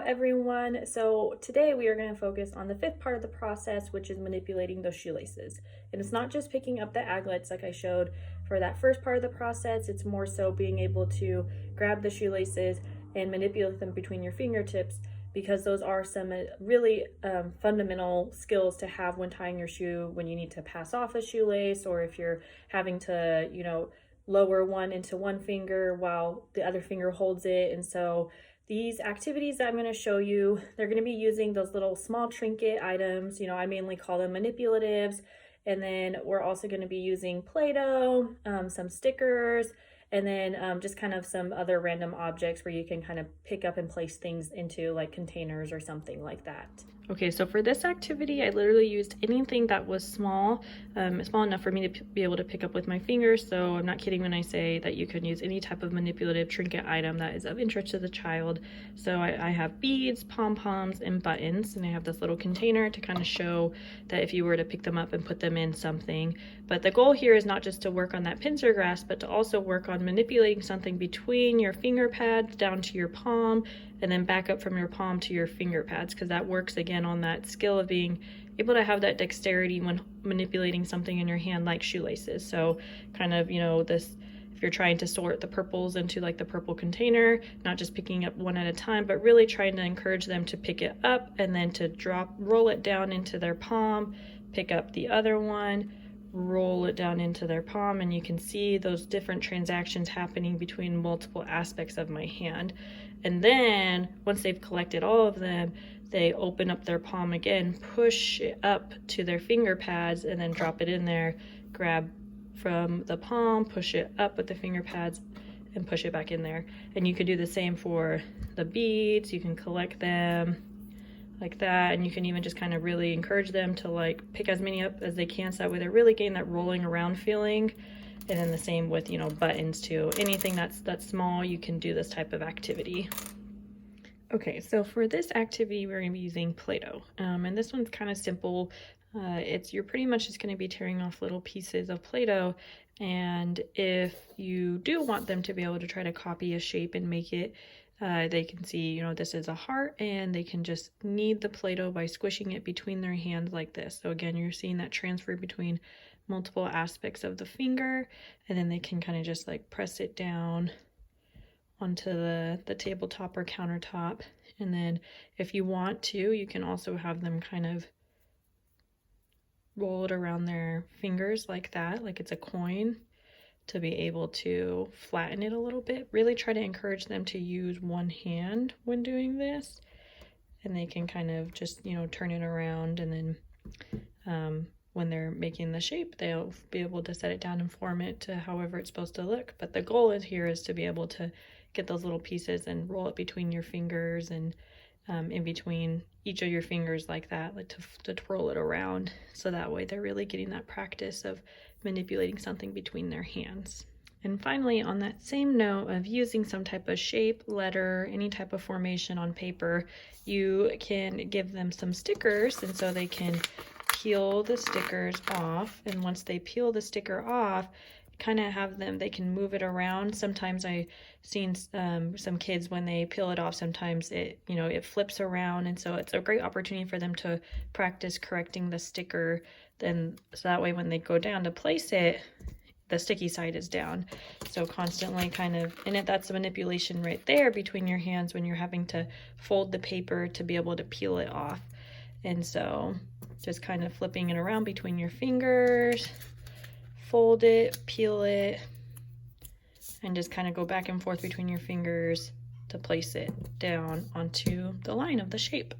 everyone. So today we are going to focus on the fifth part of the process, which is manipulating those shoelaces. And it's not just picking up the aglets like I showed for that first part of the process. It's more so being able to grab the shoelaces and manipulate them between your fingertips, because those are some really fundamental skills to have when tying your shoe, when you need to pass off a shoelace, or if you're having to, lower one into one finger while the other finger holds it. And so these activities that I'm going to show you, they're going to be using those little small trinket items. I mainly call them manipulatives. And then we're also going to be using Play-Doh, some stickers, and then just kind of some other random objects where you can kind of pick up and place things into like containers or something like that. Okay, so for this activity, I literally used anything that was small enough for me to be able to pick up with my fingers. So I'm not kidding when I say that you can use any type of manipulative trinket item that is of interest to the child. So I have beads, pom-poms, and buttons, and I have this little container to kind of show that if you were to pick them up and put them in something. But the goal here is not just to work on that pincer grasp, but to also work on manipulating something between your finger pads down to your palm, and then back up from your palm to your finger pads, because that works again on that skill of being able to have that dexterity when manipulating something in your hand like shoelaces. So kind of, this, if you're trying to sort the purples into like the purple container, not just picking up one at a time, but really trying to encourage them to pick it up and then to roll it down into their palm, pick up the other one, roll it down into their palm, and you can see those different transactions happening between multiple aspects of my hand. And then once they've collected all of them, they open up their palm again, push it up to their finger pads, and then drop it in there, grab from the palm, push it up with the finger pads, and push it back in there. And you could do the same for the beads. You can collect them like that, and you can even just kind of really encourage them to like pick as many up as they can, so that way they're really getting that rolling around feeling. And then the same with buttons too. Anything that's small, you can do this type of activity. Okay, so for this activity we're going to be using Play-Doh, and this one's kind of simple. You're pretty much just going to be tearing off little pieces of Play-Doh, and if you do want them to be able to try to copy a shape and make it, they can see, this is a heart, and they can just knead the Play-Doh by squishing it between their hands like this. So again, you're seeing that transfer between multiple aspects of the finger, and then they can kind of just like press it down onto the tabletop or countertop. And then if you want to, you can also have them kind of roll it around their fingers like that, like it's a coin, to be able to flatten it a little bit. Really try to encourage them to use one hand when doing this, and they can kind of just turn it around, and then when they're making the shape, they'll be able to set it down and form it to however it's supposed to look. But the goal is to be able to get those little pieces and roll it between your fingers, and in between each of your fingers like that, like to twirl it around, so that way they're really getting that practice of manipulating something between their hands. And finally, on that same note of using some type of shape, letter, any type of formation on paper, you can give them some stickers, and so they can peel the stickers off. And once they peel the sticker off, kind of have them, they can move it around. Sometimes I've seen some kids, when they peel it off, sometimes it flips around, and so it's a great opportunity for them to practice correcting the sticker, then so that way when they go down to place it, the sticky side is down. So constantly kind of, and that's a manipulation right there between your hands when you're having to fold the paper to be able to peel it off. And so just kind of flipping it around between your fingers, fold it, peel it, and just kind of go back and forth between your fingers to place it down onto the line of the shape.